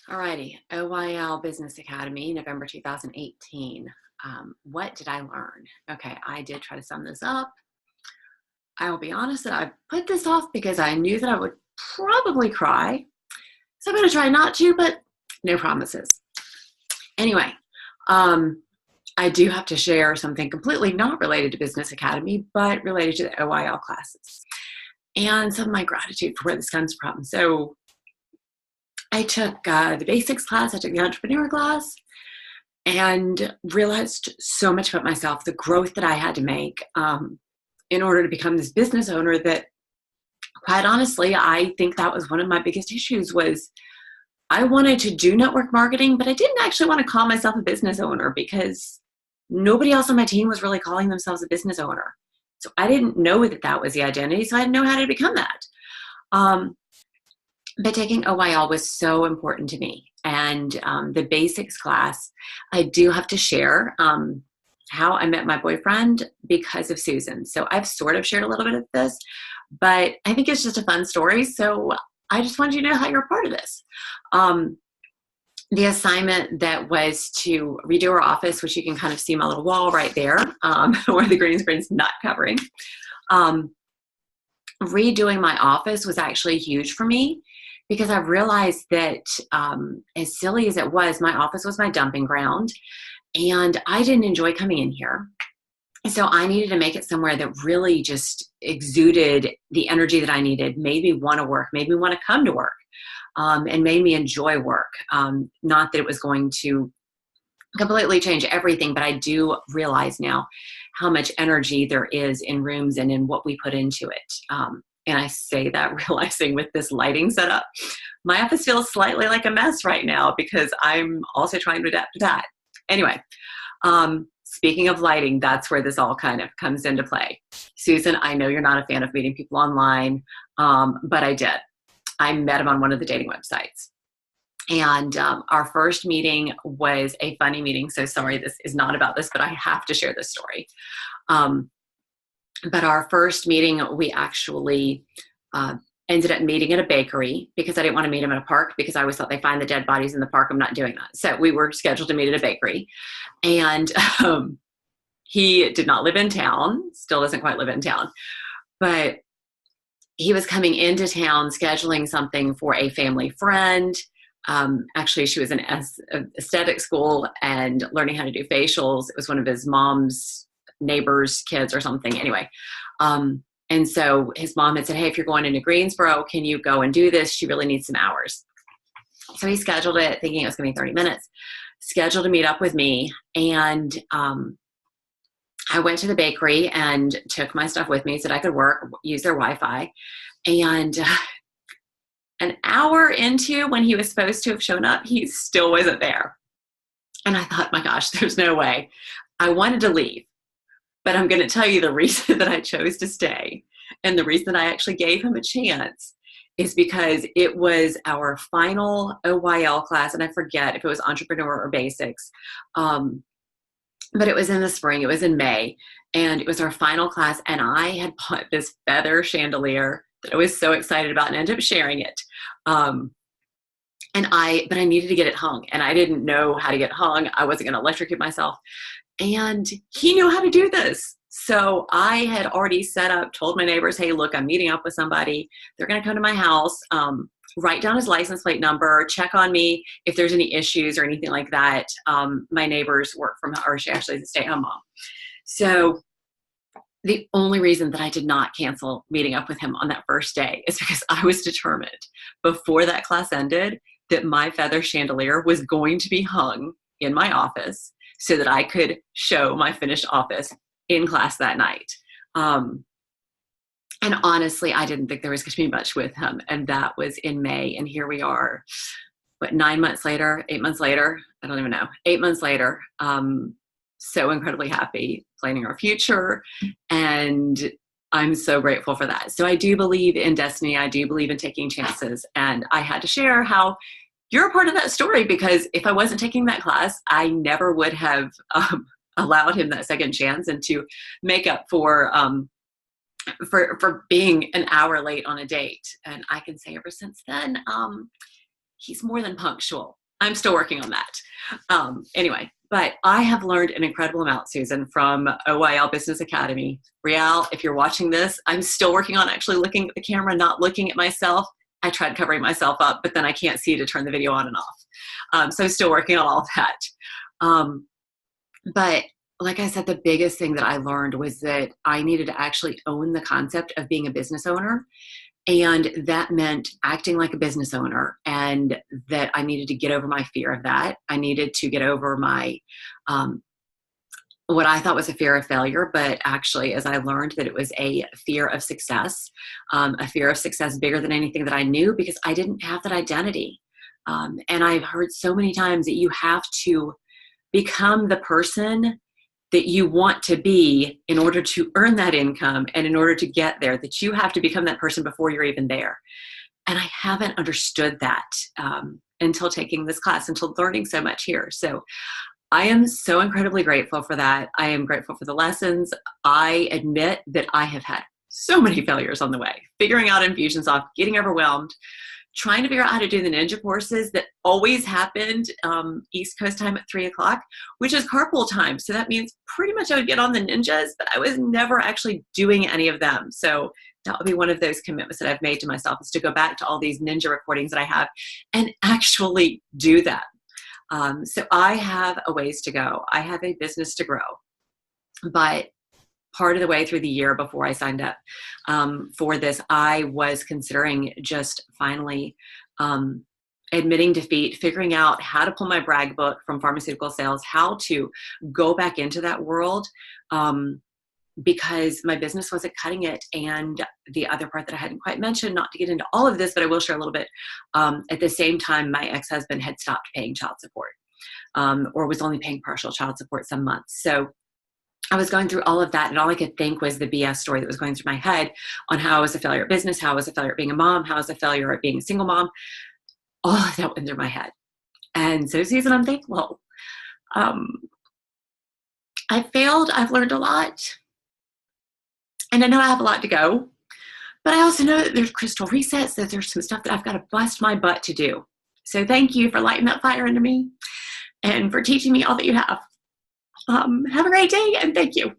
Alrighty, OYL Business Academy, November 2018. What did I learn? Okay, I did try to sum this up. I will be honest that I put this off because I knew that I would probably cry. So I'm going to try not to, but no promises. Anyway, I do have to share something completely not related to Business Academy, but related to the OYL classes and some of my gratitude for where this comes from. So I took the basics class, I took the entrepreneur class, and realized so much about myself, the growth that I had to make in order to become this business owner that, quite honestly, I think that was one of my biggest issues was I wanted to do network marketing, but I didn't actually want to call myself a business owner because nobody else on my team was really calling themselves a business owner. So I didn't know that that was the identity, so I didn't know how to become that. But taking OYL was so important to me. And the basics class, I do have to share how I met my boyfriend because of Susan. So I've sort of shared a little bit of this, but I think it's just a fun story. So I just wanted you to know how you're a part of this. The assignment that was to redo our office, which you can kind of see my little wall right there where the green screen's not covering. Redoing my office was actually huge for me because I realized that as silly as it was, my office was my dumping ground and I didn't enjoy coming in here. So I needed to make it somewhere that really just exuded the energy that I needed, made me want to work, made me want to come to work, and made me enjoy work. Not that it was going to completely change everything, but I do realize now how much energy there is in rooms and in what we put into it. And I say that realizing with this lighting setup, my office feels slightly like a mess right now because I'm also trying to adapt to that. Anyway, speaking of lighting, that's where this all kind of comes into play. Susan, I know you're not a fan of meeting people online, but I did. I met him on one of the dating websites. And our first meeting was a funny meeting. So sorry, this is not about this, but I have to share this story. But our first meeting, we actually ended up meeting at a bakery because I didn't want to meet him at a park because I always thought they find the dead bodies in the park. I'm not doing that. So we were scheduled to meet at a bakery. And he did not live in town, still doesn't quite live in town. But he was coming into town scheduling something for a family friend. Actually, she was in aesthetic school and learning how to do facials. It was one of his mom's neighbor's kids or something. Anyway, and so his mom had said, hey, if you're going into Greensboro, can you go and do this? She really needs some hours. So he scheduled it thinking it was going to be 30 minutes, scheduled to meet up with me. And I went to the bakery and took my stuff with me so that I could work, use their Wi-Fi. And an hour into when he was supposed to have shown up, he still wasn't there. And I thought, my gosh, there's no way. I wanted to leave, but I'm going to tell you the reason that I chose to stay. And the reason I actually gave him a chance is because it was our final OYL class. And I forget if it was entrepreneur or basics. But it was in the spring, it was in May, and it was our final class. And I had bought this feather chandelier that I was so excited about and ended up sharing it. But I needed to get it hung and I didn't know how to get hung. I wasn't going to electrocute myself. And he knew how to do this. So I had already set up, told my neighbors, hey, look, I'm meeting up with somebody. They're going to come to my house, write down his license plate number, check on me if there's any issues or anything like that. My neighbors work from, or she actually is a stay-at-home mom. So the only reason that I did not cancel meeting up with him on that first day is because I was determined before that class ended that my feather chandelier was going to be hung in my office so that I could show my finished office in class that night. And honestly, I didn't think there was going to be much with him. And that was in May. And here we are, 9 months later, 8 months later, I don't even know, 8 months later, so incredibly happy, planning our future. And I'm so grateful for that. So I do believe in destiny. I do believe in taking chances. And I had to share how you're a part of that story because if I wasn't taking that class, I never would have allowed him that second chance and to make up for being an hour late on a date. And I can say ever since then, he's more than punctual. I'm still working on that. Anyway, but I have learned an incredible amount, Susan, from OYL Business Academy. Rial, if you're watching this, I'm still working on actually looking at the camera, not looking at myself. I tried covering myself up, but then I can't see to turn the video on and off. So I'm still working on all that. But like I said, the biggest thing that I learned was that I needed to actually own the concept of being a business owner. And that meant acting like a business owner, and that I needed to get over my fear of that. I needed to get over my, what I thought was a fear of failure, but actually, as I learned, that it was a fear of success bigger than anything that I knew, because I didn't have that identity. And I've heard so many times that you have to become the person that you want to be in order to earn that income, and in order to get there, that you have to become that person before you're even there. And I haven't understood that until taking this class, until learning so much here. So I am so incredibly grateful for that. I am grateful for the lessons. I admit that I have had so many failures on the way, figuring out Infusionsoft, getting overwhelmed, trying to figure out how to do the ninja courses that always happened East Coast time at 3:00, which is carpool time. So that means pretty much I would get on the ninjas, but I was never actually doing any of them. So that would be one of those commitments that I've made to myself, is to go back to all these ninja recordings that I have and actually do that. So I have a ways to go. I have a business to grow. But part of the way through the year before I signed up for this, I was considering just finally admitting defeat, figuring out how to pull my brag book from pharmaceutical sales, how to go back into that world, because my business wasn't cutting it. And the other part that I hadn't quite mentioned, not to get into all of this, but I will share a little bit, at the same time, my ex-husband had stopped paying child support, or was only paying partial child support some months. So I was going through all of that, and all I could think was the BS story that was going through my head on how I was a failure at business, how I was a failure at being a mom, how I was a failure at being a single mom. All of that went through my head. And so, Susan, I'm thankful. I failed. I've learned a lot. And I know I have a lot to go. But I also know that there's crystal resets, that there's some stuff that I've got to bust my butt to do. So thank you for lighting that fire into me and for teaching me all that you have. Have a great day, and thank you.